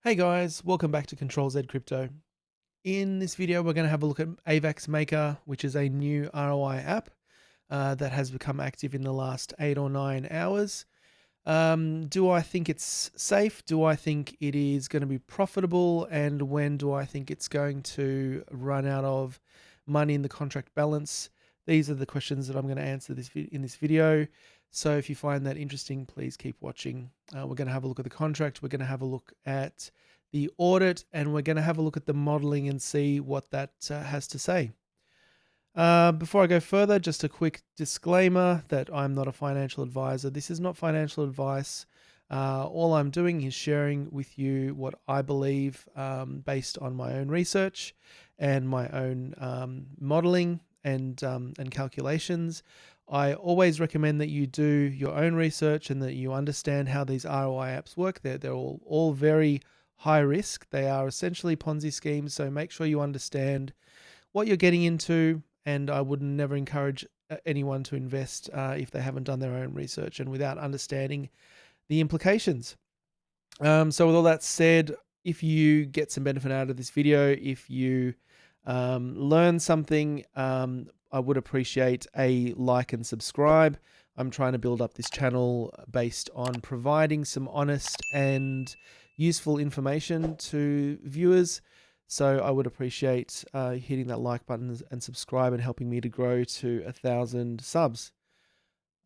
Hey guys, welcome back to Control Z Crypto. In this video, we're going to have a look at AVAX Maker, which is a new ROI app that has become active in the last 8 or 9 hours. Do I think it's safe? Do I think it is going to be profitable? And when do I think it's going to run out of money in the contract balance? These are the questions that I'm going to answer in this video. So if you find that interesting, please keep watching. We're going to have a look at the contract. We're going to have a look at the audit, and we're going to have a look at the modeling and see what that has to say. Before I go further, just a quick disclaimer that I'm not a financial advisor. This is not financial advice. All I'm doing is sharing with you what I believe based on my own research and my own modeling and calculations. I always recommend that you do your own research and that you understand how these ROI apps work. They're all very high risk. They are essentially Ponzi schemes, so make sure you understand what you're getting into, and I would never encourage anyone to invest if they haven't done their own research and without understanding the implications. So with all that said, if you get some benefit out of this video, if you learn something, I would appreciate a like and subscribe. I'm trying to build up this channel based on providing some honest and useful information to viewers. So I would appreciate hitting that like button and subscribe and helping me to grow to 1,000 subs.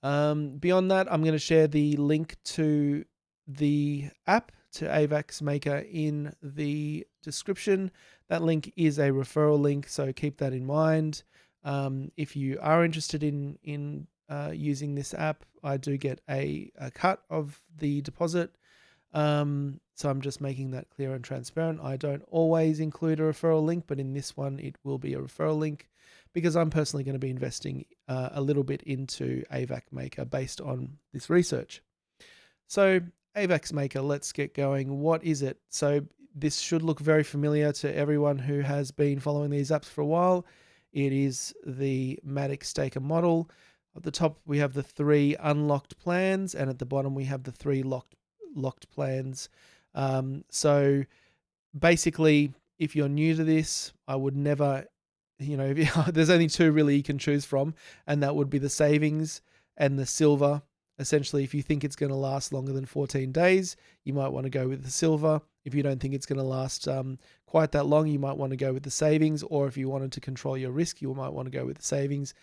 Beyond that, I'm going to share the link to the app, to AVAX Maker, in the description. That link is a referral link, so keep that in mind. If you are interested in using this app, I do get a cut of the deposit. So I'm just making that clear and transparent. I don't always include a referral link, but in this one, it will be a referral link because I'm personally going to be investing a little bit into AVAX Maker based on this research. So AVAX Maker, let's get going. What is it? So this should look very familiar to everyone who has been following these apps for a while. It is the Matic Staker model. At the top, we have the 3 unlocked plans, and at the bottom, we have the 3 locked plans. So basically, if you're new to this, I would never, there's only 2 really you can choose from, and that would be the savings and the silver. Essentially, if you think it's going to last longer than 14 days, you might want to go with the silver. If you don't think it's going to last quite that long, you might want to go with the savings. Or if you wanted to control your risk, you might want to go with the savings.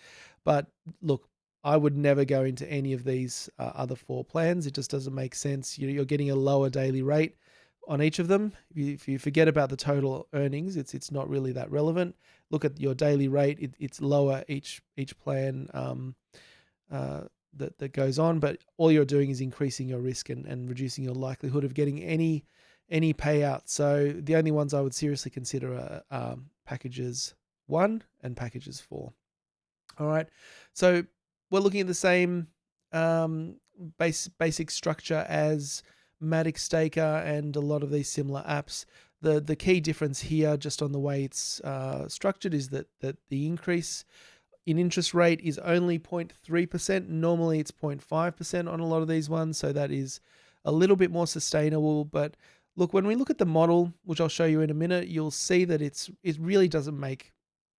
But look, I would never go into any of these other 4 plans. It just doesn't make sense. You're getting a lower daily rate on each of them. If you forget about the total earnings, it's not really that relevant. Look at your daily rate; it's lower each plan that goes on, but all you're doing is increasing your risk and reducing your likelihood of getting any payout. So the only ones I would seriously consider are packages 1 and packages 4. All right, so we're looking at the same basic structure as Matic Staker and a lot of these similar apps. The key difference here, just on the way it's structured, is that the increase in interest rate is only 0.3%. Normally it's 0.5% on a lot of these ones, so that is a little bit more sustainable. But look, when we look at the model, which I'll show you in a minute, you'll see that it really doesn't make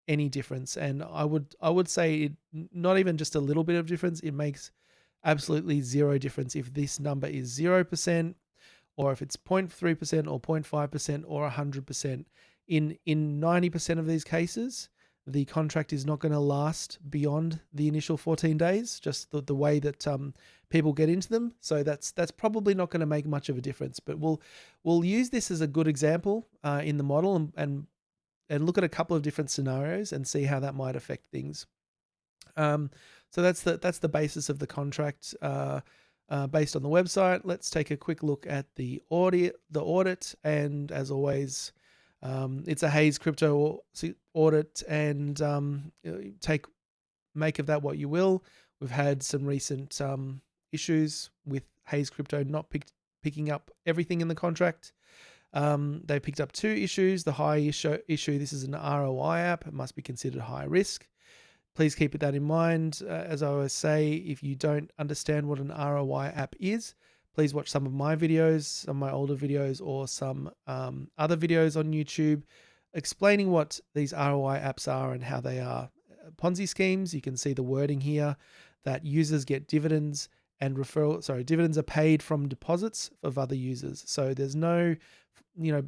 any difference. And I would say not even just a little bit of difference. It makes absolutely zero difference if this number is 0%, or if it's 0.3% or 0.5% or 100%. In 90% of these cases, the contract is not going to last beyond the initial 14 days, just the way that people get into them. So that's probably not going to make much of a difference. But we'll use this as a good example in the model and look at a couple of different scenarios and see how that might affect things. So that's the basis of the contract based on the website. Let's take a quick look at the audit, and as always, it's a Hayes crypto audit, and make of that what you will. We've had some recent issues with Hayes crypto not picking up everything in the contract. They picked up 2 issues. The high issue, this is an ROI app. It must be considered high risk. Please keep that in mind. As I always say, if you don't understand what an ROI app is, please watch some of my videos, some of my older videos, or some other videos on YouTube explaining what these ROI apps are and how they are Ponzi schemes. You can see the wording here that users get dividends and dividends are paid from deposits of other users. So there's no,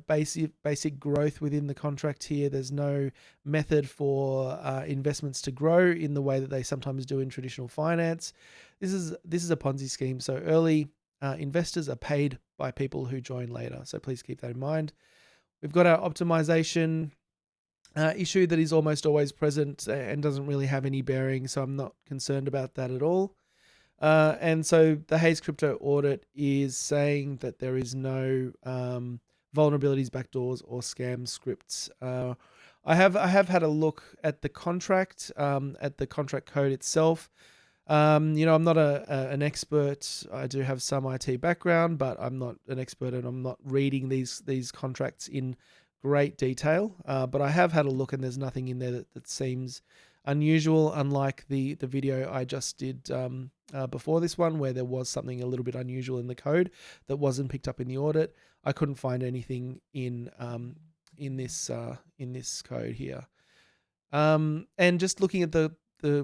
basic growth within the contract here. There's no method for investments to grow in the way that they sometimes do in traditional finance. This is a Ponzi scheme. So early investors are paid by people who join later. So please keep that in mind. We've got our optimization issue that is almost always present and doesn't really have any bearing. So I'm not concerned about that at all. And so the Hayes Crypto audit is saying that there is no vulnerabilities, backdoors, or scam scripts. I have had a look at the contract code itself. I'm not an expert. I do have some IT background, but I'm not an expert, and I'm not reading these contracts in great detail. But I have had a look, and there's nothing in there that seems unusual, unlike the video I just did before this one, where there was something a little bit unusual in the code that wasn't picked up in the audit. I couldn't find anything in this code here. And just looking at the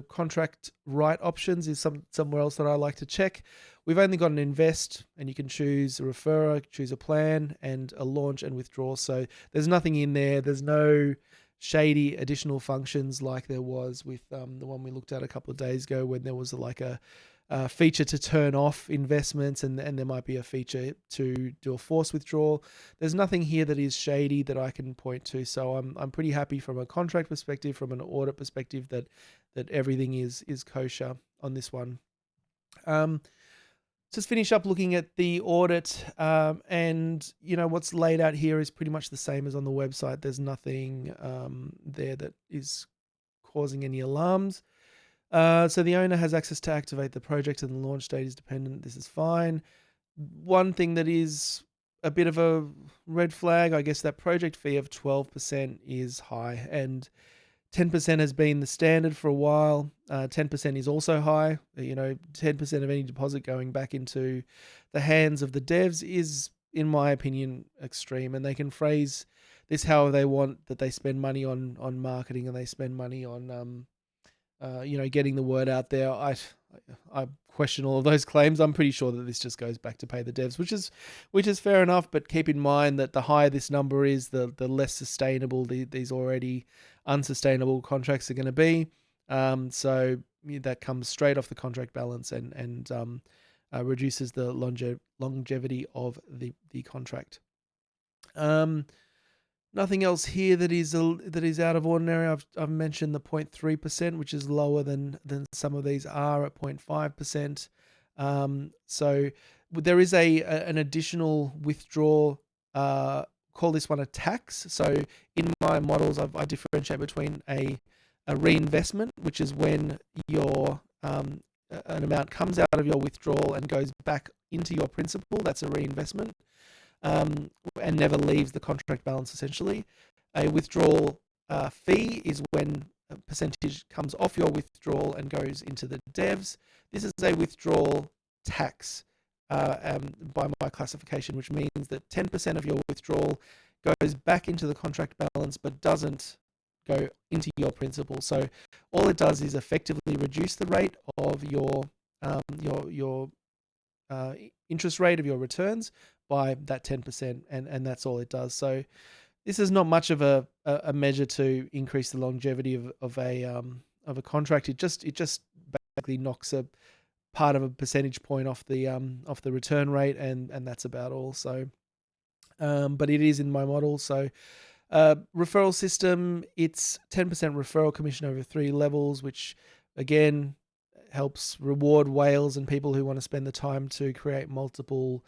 contract right options is somewhere else that I like to check. We've only got an invest, and you can choose a referrer, choose a plan, and a launch and withdraw. So there's nothing in there. There's no shady additional functions like there was with the one we looked at a couple of days ago, when there was like a feature to turn off investments, and there might be a feature to do a forced withdrawal. There's nothing here that is shady that I can point to. So I'm pretty happy from a contract perspective, from an audit perspective, that everything is kosher on this one. Just finish up looking at the audit, and what's laid out here is pretty much the same as on the website. There's nothing there that is causing any alarms. So the owner has access to activate the project, and the launch date is dependent. This is fine. One thing that is a bit of a red flag, I guess, that project fee of 12% is high, and 10% has been the standard for a while. 10% is also high. 10% of any deposit going back into the hands of the devs is, in my opinion, extreme. And they can phrase this however they want, that they spend money on marketing, and they spend money on getting the word out there. I question all of those claims. I'm pretty sure that this just goes back to pay the devs, which is fair enough. But keep in mind that the higher this number is, the less sustainable these already unsustainable contracts are going to be. So that comes straight off the contract balance and reduces the longevity of the contract. Nothing else here that is out of ordinary. I've mentioned the 0.3%, which is lower than some of these are at 0.5%. So there is an additional withdrawal. Call this one a tax. So in my models, I differentiate between a reinvestment, which is when your an amount comes out of your withdrawal and goes back into your principal. That's a reinvestment. And never leaves the contract balance, essentially. A withdrawal fee is when a percentage comes off your withdrawal and goes into the devs. This is a withdrawal tax by my classification, which means that 10% of your withdrawal goes back into the contract balance but doesn't go into your principal. So all it does is effectively reduce the rate of your interest rate of your returns by that 10%, and that's all it does. So this is not much of a measure to increase the longevity of a contract. It just basically knocks a part of a percentage point off the return rate, and that's about all. So but it is in my model. So referral system, it's 10% referral commission over 3 levels, which again helps reward whales and people who want to spend the time to create multiple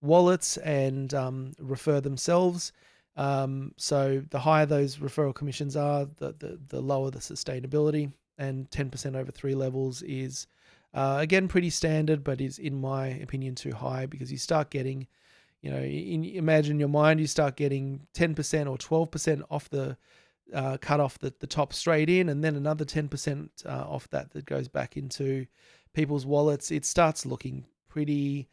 wallets and refer themselves. So the higher those referral commissions are, the lower the sustainability. And 10% over 3 levels is again pretty standard, but is, in my opinion, too high, because you start getting, imagine in your mind, you start getting 10% or 12% off the cut off the top straight in, and then another 10% off that goes back into people's wallets. It starts looking pretty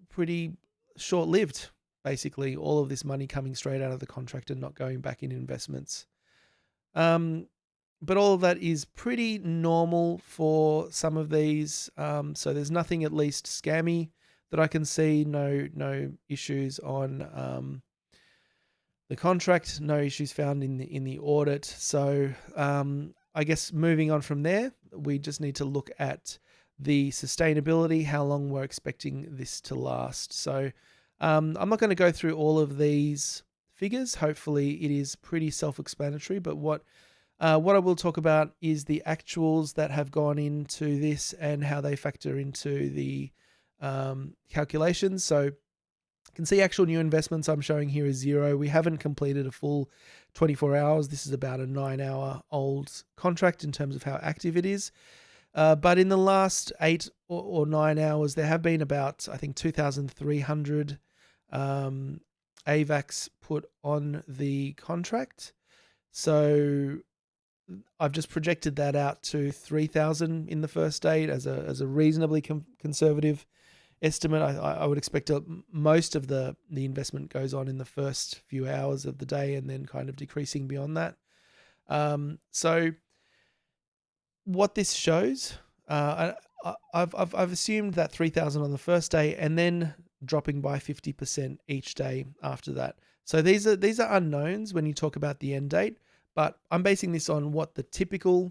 pretty short-lived, basically, all of this money coming straight out of the contract and not going back in investments. But all of that is pretty normal for some of these. So there's nothing at least scammy that I can see. No issues on the contract. No issues found in the audit. So I guess moving on from there, we just need to look at the sustainability, how long we're expecting this to last. So I'm not going to go through all of these figures. Hopefully it is pretty self-explanatory, but what I will talk about is the actuals that have gone into this and how they factor into the calculations. So you can see actual new investments I'm showing here is 0. We haven't completed a full 24 hours. This is about a 9-hour old contract in terms of how active it is. But in the last 8 or 9 hours, there have been about, I think, 2,300 AVAX put on the contract. So I've just projected that out to 3,000 in the first day as a reasonably conservative estimate. I would expect most of the investment goes on in the first few hours of the day and then kind of decreasing beyond that. So what this shows, I've assumed that 3,000 on the first day and then dropping by 50% each day after that. So these are unknowns when you talk about the end date, but I'm basing this on what the typical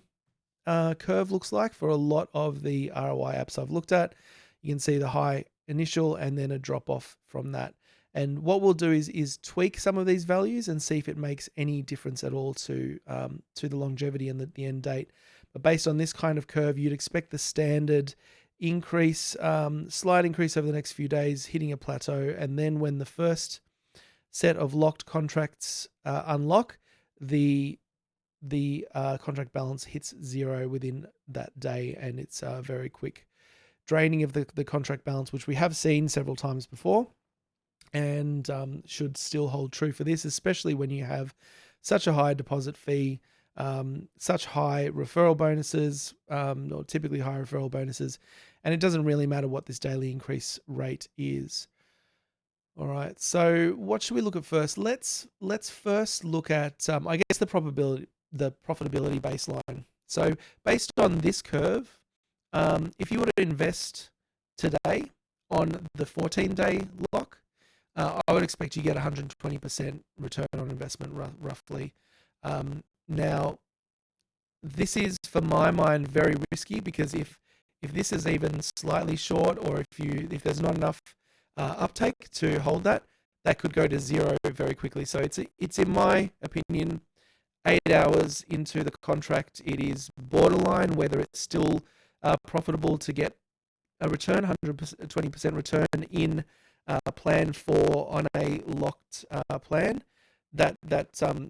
curve looks like for a lot of the ROI apps I've looked at. You can see the high initial and then a drop off from that. And what we'll do is tweak some of these values and see if it makes any difference at all to the longevity and the end date. But based on this kind of curve, you'd expect the standard increase, slight increase over the next few days, hitting a plateau. And then when the first set of locked contracts unlock, the contract balance hits 0 within that day, and it's a very quick draining of the contract balance, which we have seen several times before, and should still hold true for this, especially when you have such a high deposit fee, such high referral bonuses, or typically high referral bonuses, and it doesn't really matter what this daily increase rate is. All right, so what should we look at first? Let's first look at, I guess, the profitability baseline. So based on this curve, if you were to invest today on the 14-day lock, I would expect you get 120% return on investment roughly. Now, this is, for my mind, very risky, because if this is even slightly short, or if there's not enough uptake to hold that could go to 0 very quickly. So it's in my opinion, 8 hours into the contract, it is borderline whether it's still profitable to get a return, 120% return in plan 4 on a locked plan. That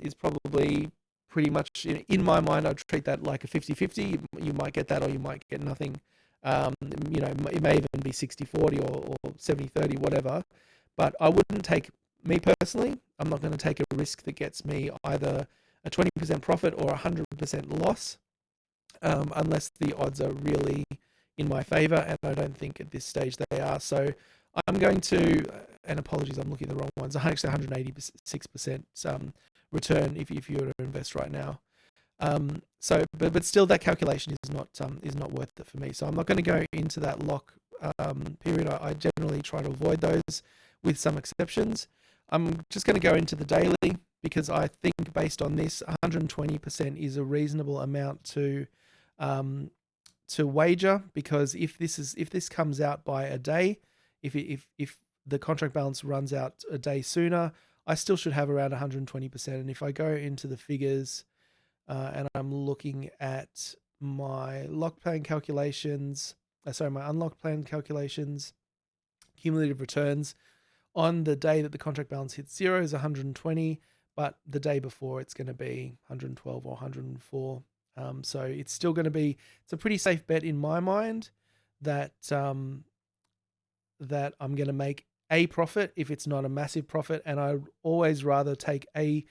is probably pretty much, in my mind, I'd treat that like a 50-50. You might get that or you might get nothing. It may even be 60-40 or 70-30, whatever. But I wouldn't take, me personally, I'm not going to take a risk that gets me either a 20% profit or 100% loss, unless the odds are really in my favor, and I don't think at this stage they are. So I'm going to, and apologies, I'm looking at the wrong ones, actually 186% return if you were to invest right now. But still, that calculation is not worth it for me. So I'm not going to go into that lock period. I generally try to avoid those, with some exceptions. I'm just going to go into the daily, because I think based on this, 120% is a reasonable amount to wager, because if this comes out by a day, if the contract balance runs out a day sooner, I still should have around 120%. And if I go into the figures, and I'm looking at my lock plan calculations, my unlocked plan calculations, cumulative returns on the day that the contract balance hits 0 is 120, but the day before it's going to be 112 or 104. So it's still going to be, it's a pretty safe bet in my mind that that I'm going to make a profit if it's not a massive profit, and I'd always rather take a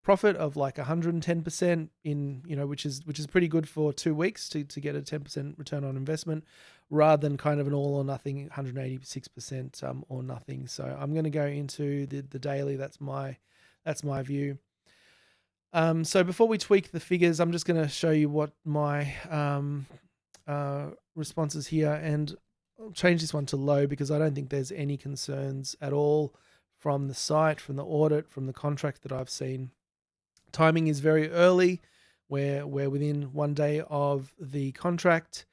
profit of like 110% in, which is pretty good for 2 weeks to get a 10% return on investment, rather than kind of an all or nothing 186% or nothing. So I'm going to go into the daily. That's my view. So before we tweak the figures, I'm just going to show you what my responses here, and I'll change this one to low because I don't think there's any concerns at all from the site, from the audit, from the contract that I've seen. Timing is very early. We're within 1 day of the contract.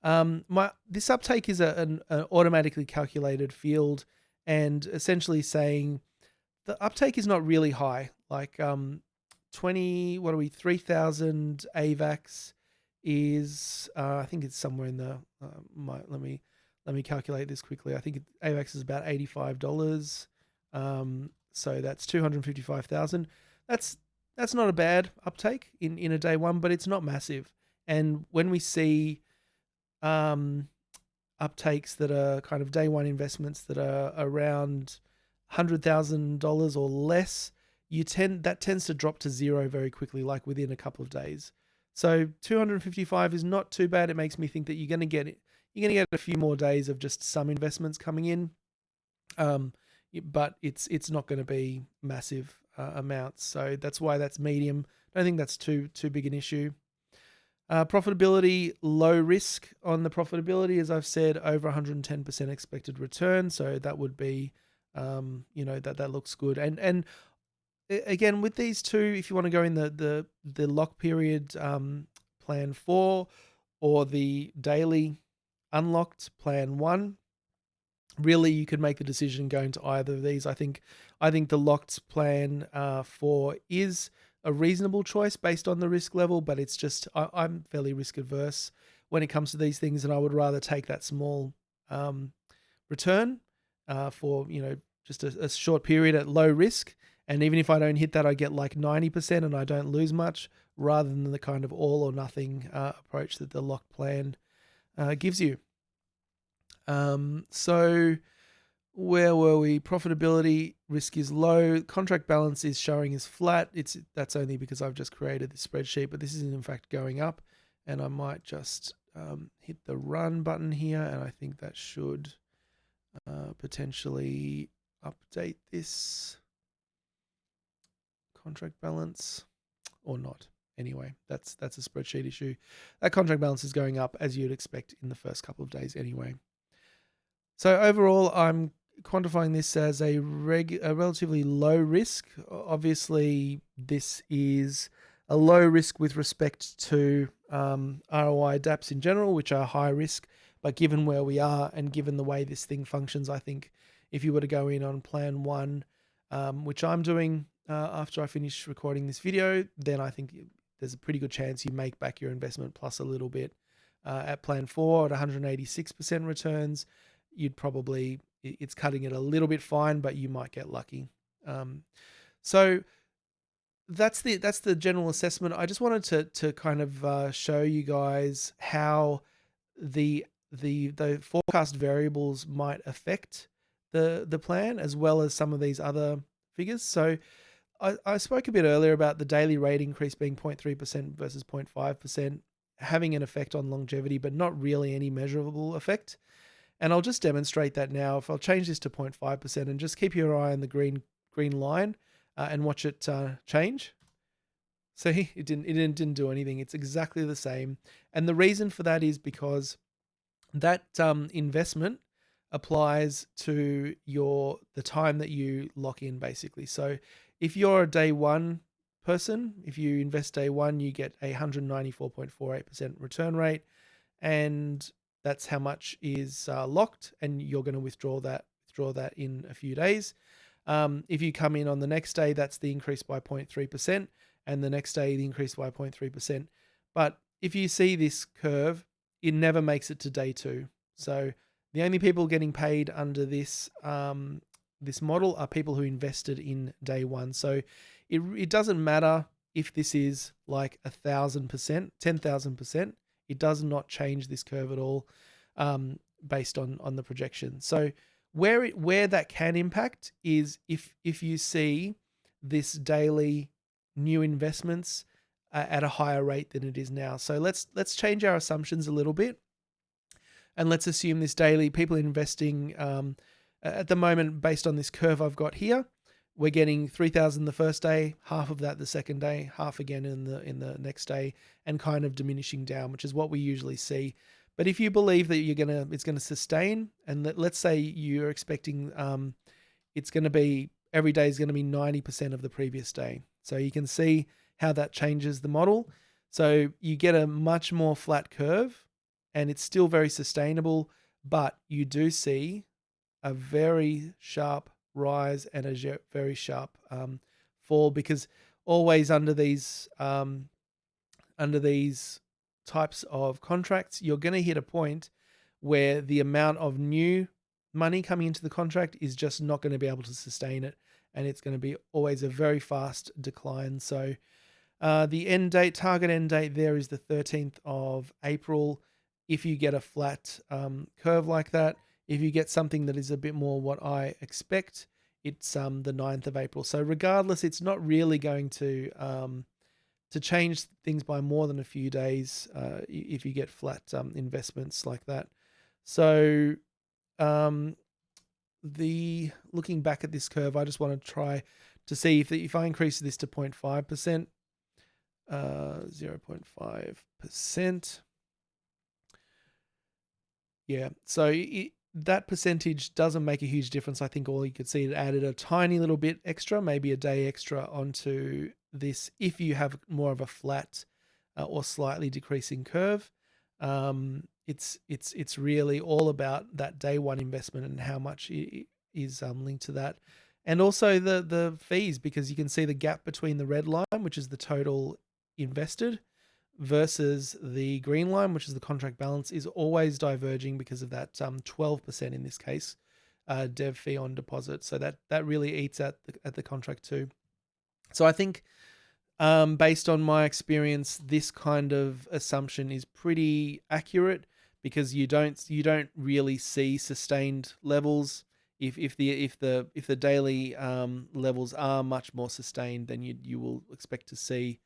This uptake is an automatically calculated field, and essentially saying the uptake is not really high. Like 3,000 AVAX is I think it's somewhere in the let me calculate this quickly. I think AVAX is about $85. So that's 255,000. That's not a bad uptake in a day one, but it's not massive. And when we see uptakes that are kind of day one investments that are around $100,000 or less, that tends to drop to zero very quickly, like within a couple of days. So 255 is not too bad. It makes me think that you're going to get a few more days of just some investments coming in, but it's not going to be massive amounts. So that's why that's medium. I don't think that's too big an issue. Profitability, low risk on the profitability, as I've said, over 110% expected return. So that would be, that looks good. And again, with these two, if you want to go in the lock period plan 4 or the daily unlocked plan 1, really you could make the decision going to either of these. I think the locked plan 4 is a reasonable choice based on the risk level, but it's just I'm fairly risk averse when it comes to these things, and I would rather take that small return for just a short period at low risk. And even if I don't hit that, I get like 90% and I don't lose much, rather than the kind of all or nothing approach that the lock plan gives you. So where were we? Profitability, risk is low. Contract balance is showing as flat. That's only because I've just created this spreadsheet, but this is in fact going up. And I might just hit the run button here, and I think that should potentially update this contract balance or not. Anyway, that's a spreadsheet issue. That contract balance is going up as you'd expect in the first couple of days anyway. So overall, I'm quantifying this as a relatively low risk. Obviously, this is a low risk with respect to ROI DAPPs in general, which are high risk. But given where we are and given the way this thing functions, I think if you were to go in on plan 1, which I'm doing after I finish recording this video, then I think there's a pretty good chance you make back your investment plus a little bit. At plan 4 at 186% returns, it's cutting it a little bit fine, but you might get lucky. So that's the general assessment. I just wanted to kind of show you guys how the forecast variables might affect the plan, as well as some of these other figures. So I spoke a bit earlier about the daily rate increase being 0.3% versus 0.5%, having an effect on longevity, but not really any measurable effect. And I'll just demonstrate that now. If I'll change this to 0.5% and just keep your eye on the green line and watch it change. See, it didn't do anything. It's exactly the same. And the reason for that is because that investment applies to the time that you lock in, basically. So if you're a day one person, if you invest day one, you get a 194.48% return rate, and that's how much is locked, and you're going to withdraw that in a few days. If you come in on the next day, that's the increase by 0.3%, and the next day the increase by 0.3%. But if you see this curve, it never makes it to day 2. So the only people getting paid under this this model are people who invested in day 1. So it doesn't matter if this is like 1,000%, 10,000%. It does not change this curve at all based on the projection. So where that can impact is if you see this daily new investments at a higher rate than it is now. So let's change our assumptions a little bit, and let's assume this daily people investing at the moment, based on this curve I've got here, we're getting 3,000 the first day, half of that the second day, half again in the next day, and kind of diminishing down, which is what we usually see. But if you believe that it's gonna sustain, and let's say you're expecting it's going to be every day is going to be 90% of the previous day. So you can see how that changes the model. So you get a much more flat curve, and it's still very sustainable, but you do see a very sharp rise and a very sharp fall, because always under these types of contracts, you're going to hit a point where the amount of new money coming into the contract is just not going to be able to sustain it, and it's going to be always a very fast decline. So the target end date there is the 13th of April. If you get a flat curve like that, if you get something that is a bit more what I expect, it's the 9th of April. So regardless, it's not really going to change things by more than a few days if you get flat investments like that. So looking back at this curve, I just want to try to see if I increase this to 0.5%, 0.5%. Yeah, so that percentage doesn't make a huge difference. I think all you could see, it added a tiny little bit extra, maybe a day extra onto this if you have more of a flat or slightly decreasing curve. It's really all about that day one investment and how much is linked to that, and also the fees, because you can see the gap between the red line, which is the total invested, versus the green line, which is the contract balance, is always diverging because of that 12% in this case dev fee on deposit. So that really eats at the contract too. So I think based on my experience, this kind of assumption is pretty accurate, because you don't really see sustained levels. If the daily levels are much more sustained, then you will expect to see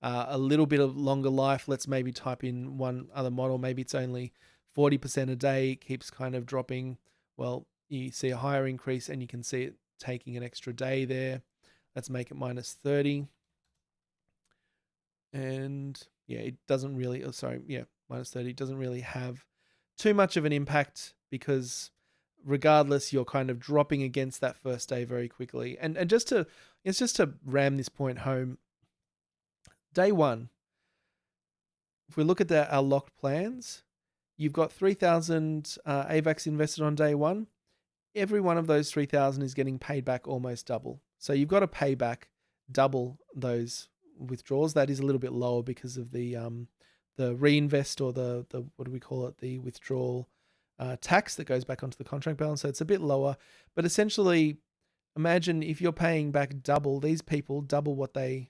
a little bit of longer life. Let's maybe type in one other model. Maybe it's only 40% a day. It keeps kind of dropping. Well, you see a higher increase, and you can see it taking an extra day there. Let's make it -30. And yeah, it doesn't really, -30 doesn't really have too much of an impact, because regardless, you're kind of dropping against that first day very quickly. And just to ram this point home, day one, if we look at our locked plans, you've got 3,000 AVAX invested on day one. Every one of those 3,000 is getting paid back almost double. So you've got to pay back double those withdrawals. That is a little bit lower because of the reinvest, or the what do we call it, the withdrawal tax that goes back onto the contract balance. So it's a bit lower, but essentially, imagine if you're paying back double, these people double what they've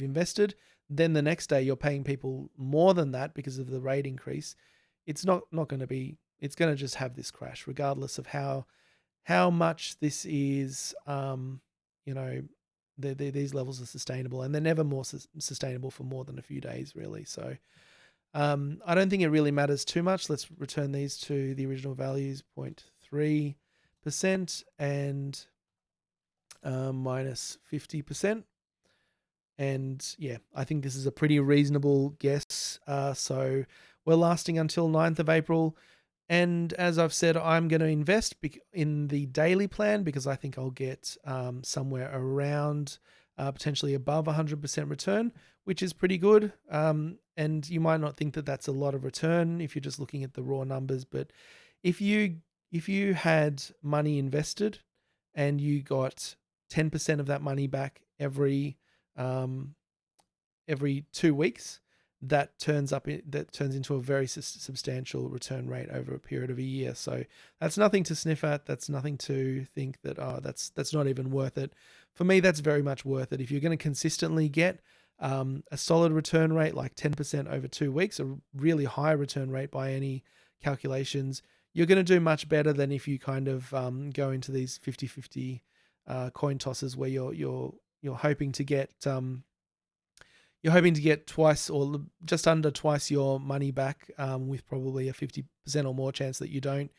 invested. Then the next day you're paying people more than that because of the rate increase. It's not going to be. It's going to just have this crash, regardless of how much this is. These levels are sustainable, and they're never more sustainable for more than a few days, really. So I don't think it really matters too much. Let's return these to the original values, 0.3% and -50%. And yeah, I think this is a pretty reasonable guess. So we're lasting until 9th of April. And as I've said, I'm going to invest in the daily plan, because I think I'll get somewhere around potentially above 100% return, which is pretty good. And you might not think that that's a lot of return if you're just looking at the raw numbers. But if you had money invested and you got 10% of that money back every 2 weeks, that turns into a very substantial return rate over a period of a year. So that's nothing to sniff at. That's nothing to think that that's not even worth it. For me, that's very much worth it. If you're going to consistently get a solid return rate like 10% over 2 weeks, a really high return rate by any calculations, you're going to do much better than if you kind of go into these 50-50 coin tosses where you're hoping to get twice or just under twice your money back, with probably a 50% or more chance that you don't.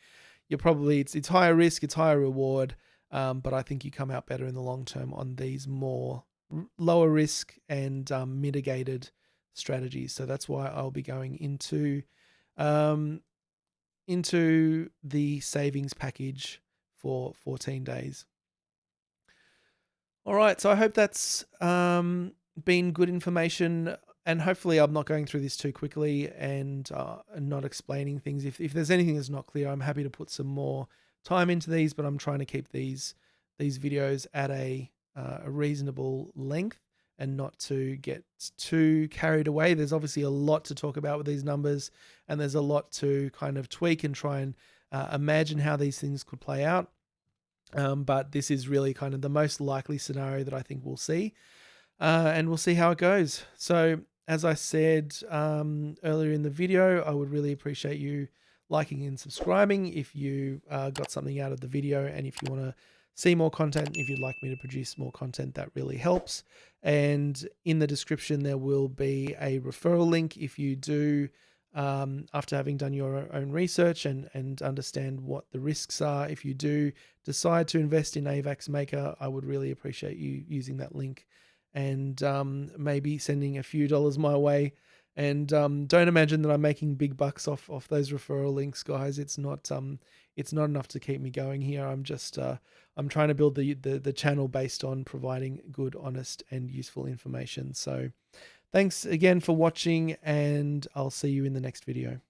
It's higher risk, it's higher reward, but I think you come out better in the long term on these more lower risk and mitigated strategies. So that's why I'll be going into the savings package for 14 days. All right, so I hope that's been good information, and hopefully I'm not going through this too quickly and not explaining things. If there's anything that's not clear, I'm happy to put some more time into these, but I'm trying to keep these videos at a reasonable length and not to get too carried away. There's obviously a lot to talk about with these numbers, and there's a lot to kind of tweak and try and imagine how these things could play out. But this is really kind of the most likely scenario that I think we'll see, and we'll see how it goes. So as I said earlier in the video, I would really appreciate you liking and subscribing if you got something out of the video, and if you want to see more content, if you'd like me to produce more content, that really helps. And in the description, there will be a referral link if you do, after having done your own research and understand what the risks are. If you do decide to invest in AVAX Maker, I would really appreciate you using that link and maybe sending a few dollars my way. And don't imagine that I'm making big bucks off those referral links, guys. It's not enough to keep me going here. I'm just I'm trying to build the channel based on providing good, honest, and useful information. So thanks again for watching, and I'll see you in the next video.